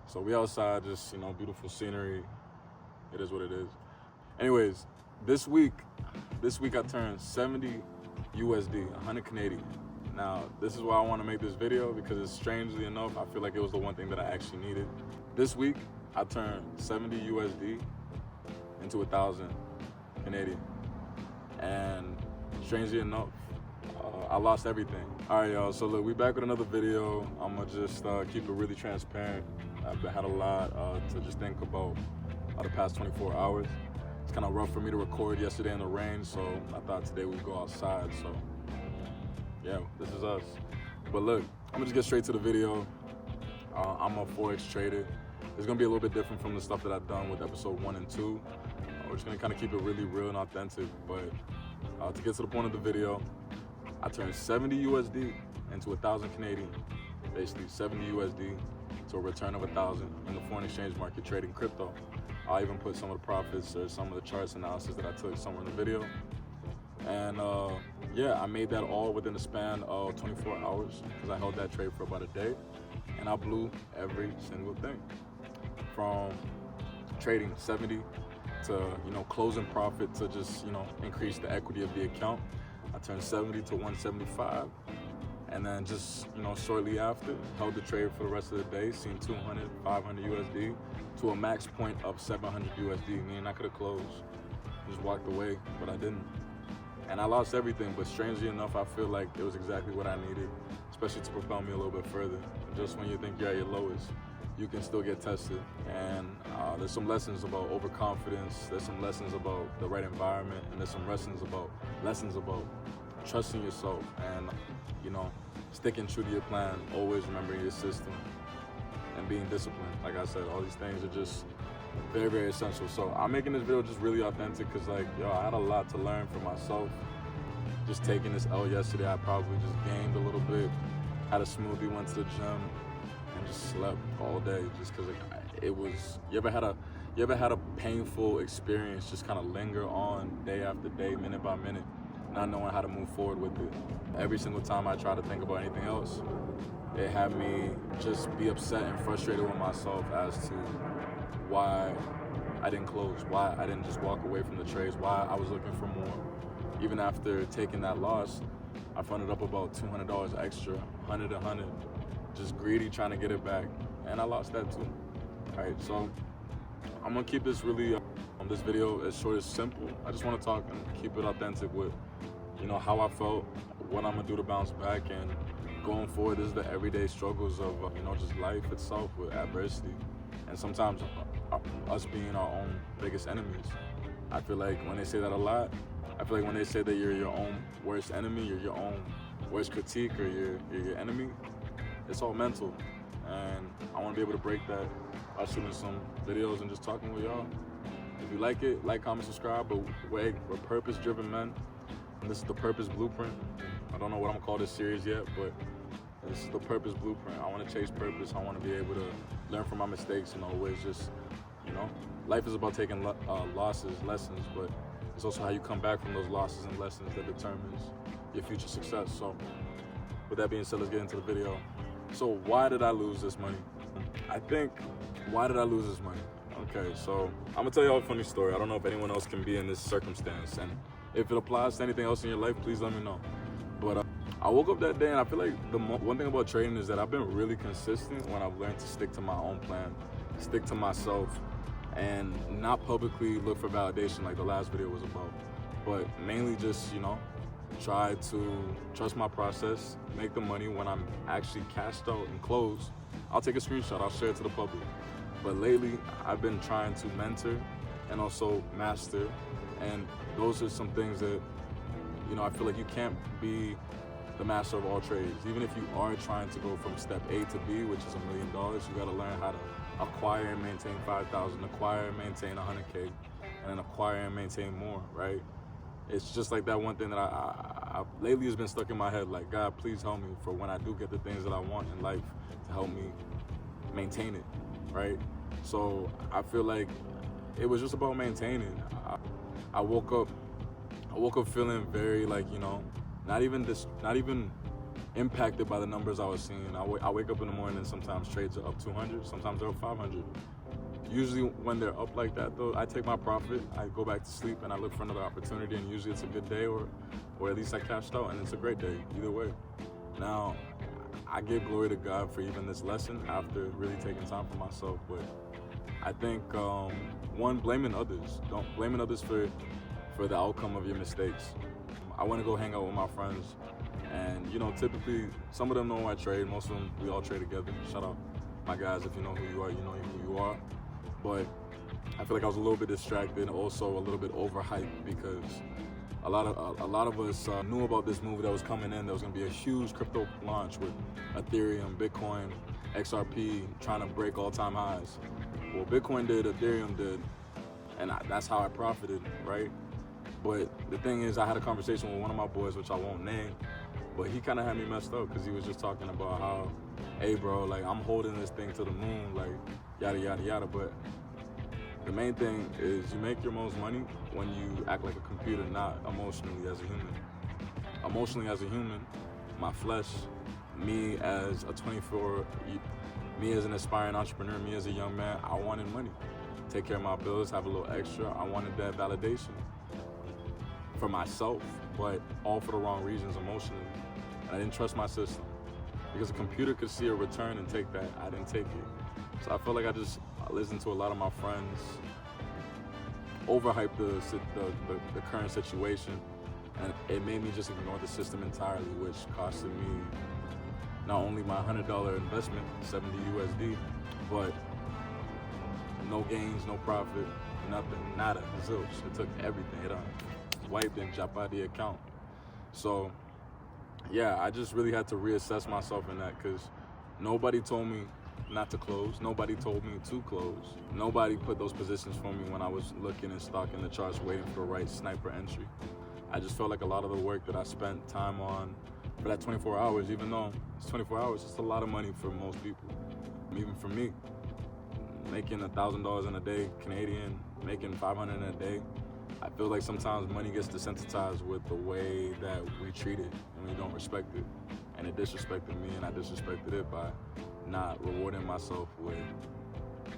So we outside, just, you know, beautiful scenery. It is what it is. Anyways, this week I turned 70 USD, 100 Canadian. Now, this is why I want to make this video, because it's strangely enough, I feel like it was the one thing that I actually needed. This week, I turned 70 USD into 1,000 Canadian. And strangely enough, I lost everything. All right, y'all, so look, we back with another video. I'm gonna just keep it really transparent. I've had a lot to just think about the past 24 hours. It's kind of rough for me to record yesterday in the rain, so I thought today we'd go outside, so yeah, this is us. But look, I'm gonna just get straight to the video. I'm a Forex trader. It's gonna be a little bit different from the stuff that I've done with episode 1 and 2. We're just gonna kind of keep it really real and authentic, but to get to the point of the video, I turned 70 USD into 1,000 Canadian, basically 70 USD to a return of 1,000 in the foreign exchange market trading crypto. I'll even put some of the profits or some of the charts analysis that I took somewhere in the video. And yeah, I made that all within the span of 24 hours because I held that trade for about a day, and I blew every single thing. From trading 70 to, you know, closing profit to just, you know, increase the equity of the account. I turned 70 to 175, and then just, you know, shortly after, held the trade for the rest of the day, seen 200, 500 USD to a max point of 700 USD, meaning I could have closed, just walked away, but I didn't. And I lost everything, but strangely enough, I feel like it was exactly what I needed, especially to propel me a little bit further. Just when you think you're at your lowest, you can still get tested. And there's some lessons about overconfidence, there's some lessons about the right environment, and there's some lessons about trusting yourself and, you know, sticking true to your plan, always remembering your system, and being disciplined. Like I said, all these things are just very, very essential. So I'm making this video just really authentic because, like, yo, I had a lot to learn for myself. Just taking this L yesterday, I probably just gained a little bit, had a smoothie, went to the gym, and just slept all day just because it was, you ever had a painful experience just kind of linger on day after day, minute by minute, not knowing how to move forward with it? Every single time I try to think about anything else, it had me just be upset and frustrated with myself as to why I didn't close, why I didn't just walk away from the trades, why I was looking for more. Even after taking that loss, I funded up about $200 extra, 100, just greedy, trying to get it back, and I lost that too. All right, so I'm gonna keep this really, this video as short as simple. I just wanna talk and keep it authentic with, you know, how I felt, what I'm gonna do to bounce back, and going forward, this is the everyday struggles of, you know, just life itself with adversity. And sometimes us being our own biggest enemies. I feel like when they say that a lot, I feel like when they say that you're your own worst enemy, you're your own worst critique, or you're your enemy, it's all mental. And I want to be able to break that by shooting some videos and just talking with y'all. If you like it, like, comment, subscribe. But we're purpose-driven men, and this is the Purpose Blueprint. I don't know what I'm gonna call this series yet, but this is the Purpose Blueprint. I want to chase purpose. I want to be able to learn from my mistakes and always just, you know, life is about taking losses, lessons, but it's also how you come back from those losses and lessons that determines your future success. So with that being said, let's get into the video. So why did I lose this money? Why did I lose this money? Okay, so I'm gonna tell y'all a funny story. I don't know if anyone else can be in this circumstance, and if it applies to anything else in your life, please let me know. But I woke up that day, and I feel like the one thing about trading is that I've been really consistent when I've learned to stick to my own plan, stick to myself, and not publicly look for validation like the last video was about, but mainly just, you know, try to trust my process, make the money. When I'm actually cashed out and closed, I'll take a screenshot, I'll share it to the public. But lately, I've been trying to mentor and also master, and those are some things that, you know, I feel like you can't be the master of all trades. Even if you are trying to go from step A to B, which is $1 million, you gotta learn how to acquire and maintain 5,000, acquire and maintain 100K, and then acquire and maintain more, right? It's just like that one thing that I lately has been stuck in my head, like, God, please help me for when I do get the things that I want in life, to help me maintain it, right? So I feel like it was just about maintaining. I woke up feeling very, like, you know, not even impacted by the numbers I was seeing. I wake up in the morning and sometimes trades are up 200, sometimes they're up 500. Usually when they're up like that though, I take my profit, I go back to sleep and I look for another opportunity, and usually it's a good day or at least I cashed out and it's a great day, either way. Now, I give glory to God for even this lesson after really taking time for myself, but I think, one, blaming others. Don't blaming others for the outcome of your mistakes. I want to go hang out with my friends, and typically some of them know I trade, most of them we all trade together. Shout out my guys, if you know who you are, you know who you are. But I feel like I was a little bit distracted, also a little bit overhyped, because a lot of us knew about this move that was coming in. There was going to be a huge crypto launch with Ethereum, Bitcoin, XRP trying to break all-time highs. Well, Bitcoin did, Ethereum did, and that's how I profited, right? But the thing is, I had a conversation with one of my boys, which I won't name, but he kind of had me messed up because he was just talking about how, hey, bro, like, I'm holding this thing to the moon, like, yada, yada, yada. But the main thing is you make your most money when you act like a computer, not emotionally as a human. Emotionally as a human, my flesh, me as a 24, me as an aspiring entrepreneur, me as a young man, I wanted money. Take care of my bills, have a little extra. I wanted that validation for myself, but all for the wrong reasons emotionally. I didn't trust my system because a computer could see a return and take that. I didn't take it. So I felt like I listened to a lot of my friends overhype the current situation, and it made me just ignore the system entirely, which costed me not only my $100 investment, 70 USD, but no gains, no profit, nothing, nada, zilch. It took everything. It wiped and dropped out the account. So yeah, I just really had to reassess myself in that, because nobody told me not to close. Nobody told me to close. Nobody put those positions for me when I was looking and stalking the charts, waiting for the right sniper entry. I just felt like a lot of the work that I spent time on for that 24 hours, even though it's 24 hours, it's a lot of money for most people. Even for me, making $1,000 in a day, Canadian, making $500 in a day, I feel like sometimes money gets desensitized with the way that we treat it and we don't respect it. And it disrespected me, and I disrespected it by not rewarding myself with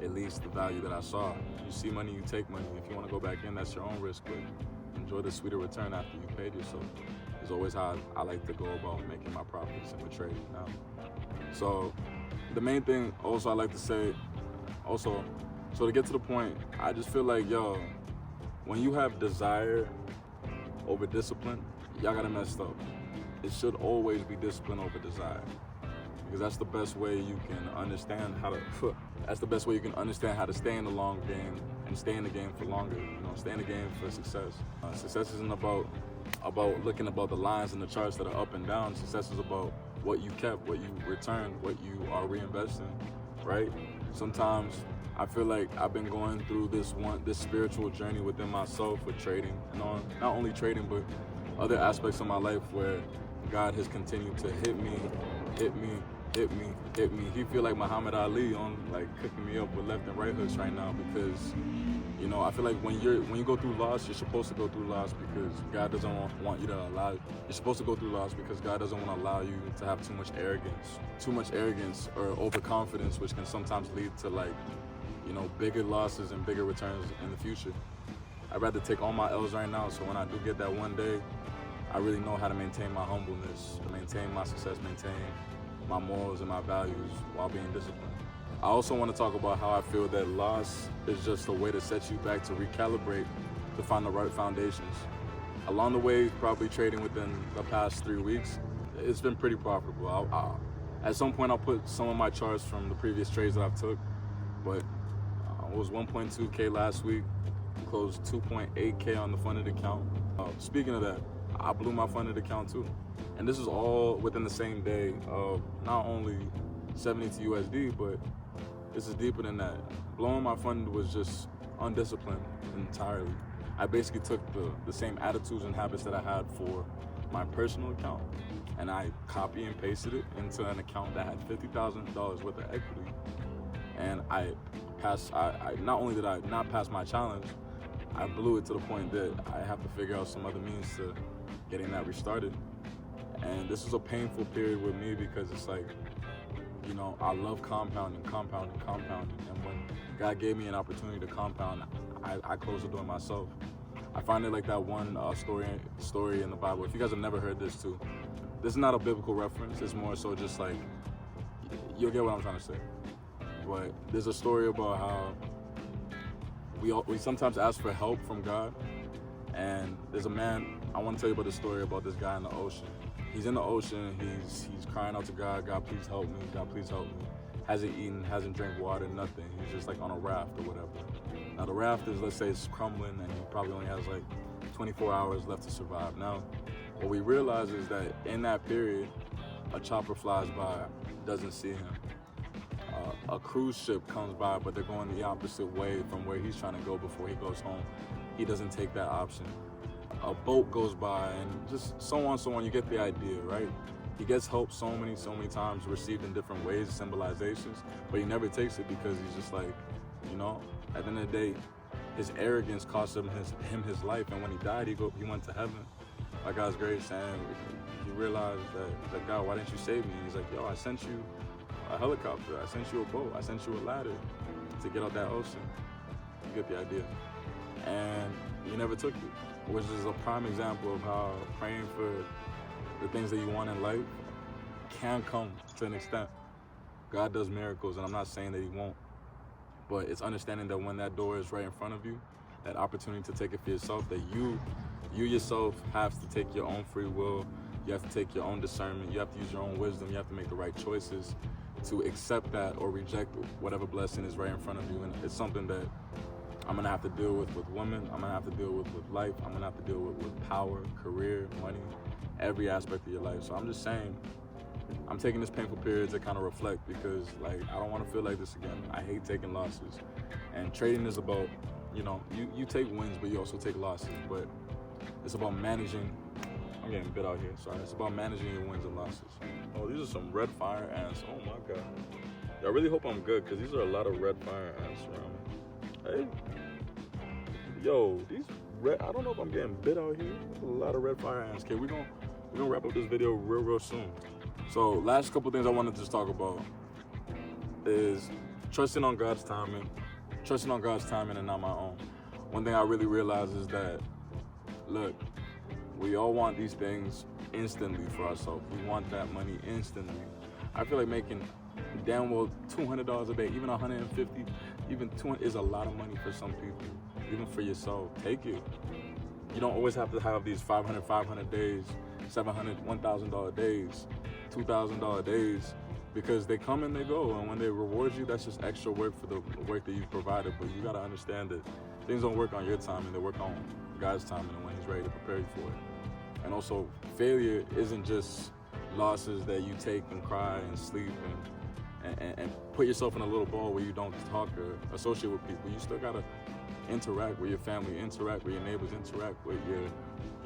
at least the value that I saw. You see money, you take money. If you want to go back in, that's your own risk, but enjoy the sweeter return after you paid yourself. It's always how I like to go about making my profits in the trade now. So the main thing also I like to say, so to get to the point, I just feel like, when you have desire over discipline, y'all got it messed up. It should always be discipline over desire, because that's the best way you can understand how to stay in the long game and stay in the game for longer. Stay in the game for success. Success isn't about looking about the lines and the charts that are up and down. Success is about what you kept, what you returned, what you are reinvesting, right? Sometimes I feel like I've been going through this spiritual journey within myself with trading, and not only trading, but other aspects of my life where God has continued to hit me. He feel like Muhammad Ali on cooking me up with left and right hooks right now, because I feel like when you go through loss, you're supposed to go through loss because God doesn't want you to allow. You're supposed to go through loss because God doesn't want to allow you to have too much arrogance or overconfidence, which can sometimes lead to bigger losses and bigger returns in the future. I'd rather take all my L's right now, so when I do get that one day, I really know how to maintain my humbleness, maintain my success, maintain my morals and my values while being disciplined. I also want to talk about how I feel that loss is just a way to set you back, to recalibrate, to find the right foundations. Along the way, probably trading within the past 3 weeks, it's been pretty profitable. At some point, I'll put some of my charts from the previous trades that I've took, but it was 1.2K last week, closed 2.8K on the funded account. Speaking of that, I blew my funded account too. And this is all within the same day of not only 70 to USD, but this is deeper than that. Blowing my funded was just undisciplined entirely. I basically took the same attitudes and habits that I had for my personal account, and I copy and pasted it into an account that had $50,000 worth of equity. And I not only did I not pass my challenge, I blew it to the point that I have to figure out some other means to getting that restarted. And this is a painful period with me because it's like, you know, I love compounding. And when God gave me an opportunity to compound, I closed the door myself. I find it like that one story in the Bible. If you guys have never heard this too, this is not a biblical reference. It's more so just like, you'll get what I'm trying to say. But there's a story about how we sometimes ask for help from God. And there's a man, I want to tell you about the story about this guy in the ocean. He's in the ocean, he's crying out to God, God please help me, God please help me. Hasn't eaten, hasn't drank water, nothing. He's just like on a raft or whatever. Now the raft is, let's say it's crumbling and he probably only has like 24 hours left to survive. Now, what we realize is that in that period, a chopper flies by, doesn't see him. A cruise ship comes by, but they're going the opposite way from where he's trying to go before he goes home. He doesn't take that option. A boat goes by and just so on, you get the idea, right? He gets help so many times, received in different ways, symbolizations, but he never takes it because he's just like, you know, at the end of the day, his arrogance cost him his life, and when he died, he went to heaven by God's grace, and he realized that, he's like, God, why didn't you save me? He's like, yo, I sent you a helicopter, I sent you a boat, I sent you a ladder to get out that ocean. You get the idea. And you never took it, which is a prime example of how praying for the things that you want in life can come to an extent. God does miracles, and I'm not saying that he won't, but it's understanding that when that door is right in front of you, that opportunity to take it for yourself, that you yourself have to take your own free will, you have to take your own discernment, you have to use your own wisdom, you have to make the right choices to accept that or reject whatever blessing is right in front of you. And it's something that I'm gonna have to deal with women, I'm gonna have to deal with life, I'm gonna have to deal with power, career, money, every aspect of your life. So I'm just saying, I'm taking this painful period to kind of reflect because like, I don't wanna feel like this again. I hate taking losses. And trading is about, you know, you take wins, but you also take losses. But it's about managing, I'm getting bit out here, sorry. It's about managing your wins and losses. Oh, these are some red fire ants, oh my God. I really hope I'm good because these are a lot of red fire ants around me. Hey, yo, these red, I don't know if I'm getting bit out here. There's a lot of red fire ants. Okay, we're gonna wrap up this video real soon. So last couple things I wanted to just talk about is trusting on God's timing and not my own. One thing I really realized is that, look, we all want these things instantly for ourselves. We want that money instantly. I feel like making damn well $200 a day, even 150, even 200 is a lot of money for some people. Even for yourself, take it. You don't always have to have these 500 days, $700, $1,000 days, $2,000 days, because they come and they go. And when they reward you, that's just extra work for the work that you've provided. But you gotta understand that things don't work on your time, and they work on God's time and when he's ready to prepare you for it. And also, failure isn't just losses that you take and cry and sleep and put yourself in a little ball where you don't talk or associate with people. You still gotta interact with your family, interact with your neighbors, interact with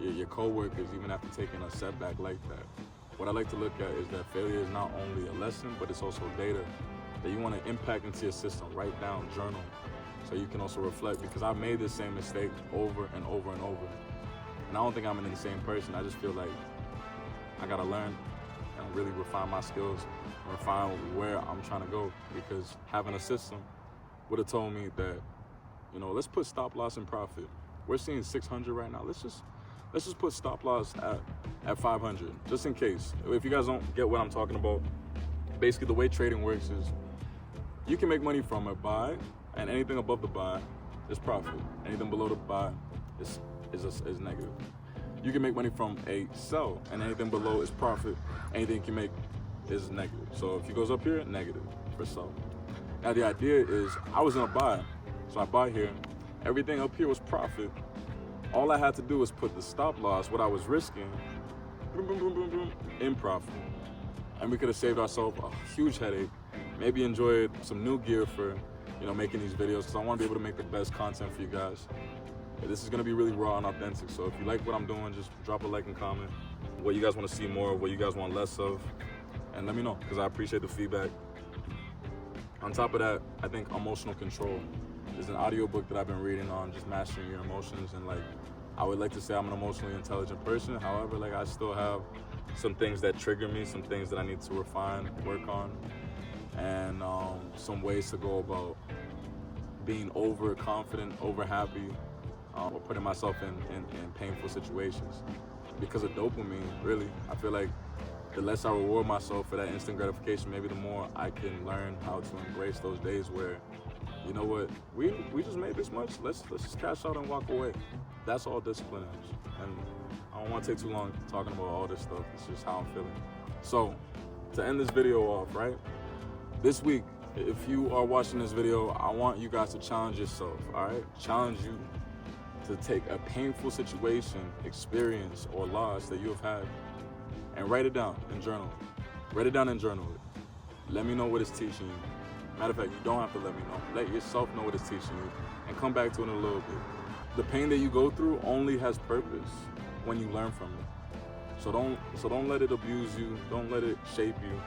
your co-workers, even after taking a setback like that. What I like to look at is that failure is not only a lesson, but it's also data that you want to impact into your system. Write down, journal, so you can also reflect, because I've made this same mistake over and over and over. And I don't think I'm an insane person. I just feel like I gotta learn and really refine my skills, and refine where I'm trying to go, because having a system would have told me that, you know, let's put stop loss and profit. We're seeing 600 right now. Let's just put stop loss at 500, just in case. If you guys don't get what I'm talking about, basically the way trading works is you can make money from a buy, and anything above the buy is profit. Anything below the buy is negative. You can make money from a sell, and anything below is profit. Anything you can make is negative. So if it goes up here, negative for sell. Now the idea is I was in a buy. So I buy here, everything up here was profit. All I had to do was put the stop loss, what I was risking, in profit. And we could have saved ourselves a huge headache, maybe enjoyed some new gear for, you know, making these videos, because I want to be able to make the best content for you guys. This is going to be really raw and authentic, so if you like what I'm doing, just drop a like and comment what you guys want to see more of, what you guys want less of, and let me know, because I appreciate the feedback. On top of that, I think emotional control. There's an audiobook that I've been reading on just mastering your emotions, and like, I would like to say I'm an emotionally intelligent person. However, like, I still have some things that trigger me, some things that I need to refine, work on, and some ways to go about being overconfident, over happy, or putting myself in painful situations. Because of dopamine, really, I feel like the less I reward myself for that instant gratification, maybe the more I can learn how to embrace those days where, you know what, we just made this much, let's just cash out and walk away. That's all discipline is. And I don't want to take too long talking about all this stuff. It's just how I'm feeling. So, to end this video off, right? This week, if you are watching this video, I want you guys to challenge yourself, all right? Challenge you to take a painful situation, experience, or loss that you have had and write it down and journal it. Write it down and journal it. Let me know what it's teaching you. Matter of fact, you don't have to let me know. Let yourself know what it's teaching you and come back to it in a little bit. The pain that you go through only has purpose when you learn from it. So don't let it abuse you. Don't let it shape you.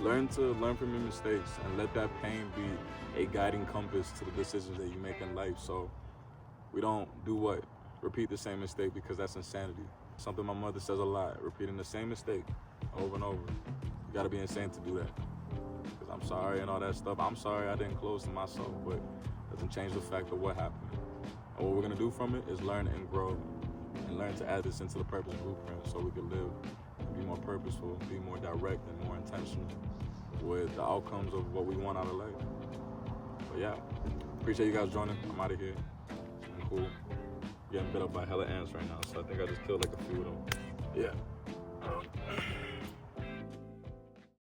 Learn from your mistakes and let that pain be a guiding compass to the decisions that you make in life. So we don't do what? Repeat the same mistake, because that's insanity. Something my mother says a lot, repeating the same mistake over and over. You gotta be insane to do that. Because I'm sorry and all that stuff. I'm sorry I didn't close to myself, but it doesn't change the fact of what happened. And what we're gonna do from it is learn and grow and learn to add this into the purpose blueprint so we can live and be more purposeful, be more direct and more intentional with the outcomes of what we want out of life. But yeah, appreciate you guys joining. I'm out of here. I'm cool. Getting bit up by hella ants right now, so I think I just killed like a few of them. Yeah.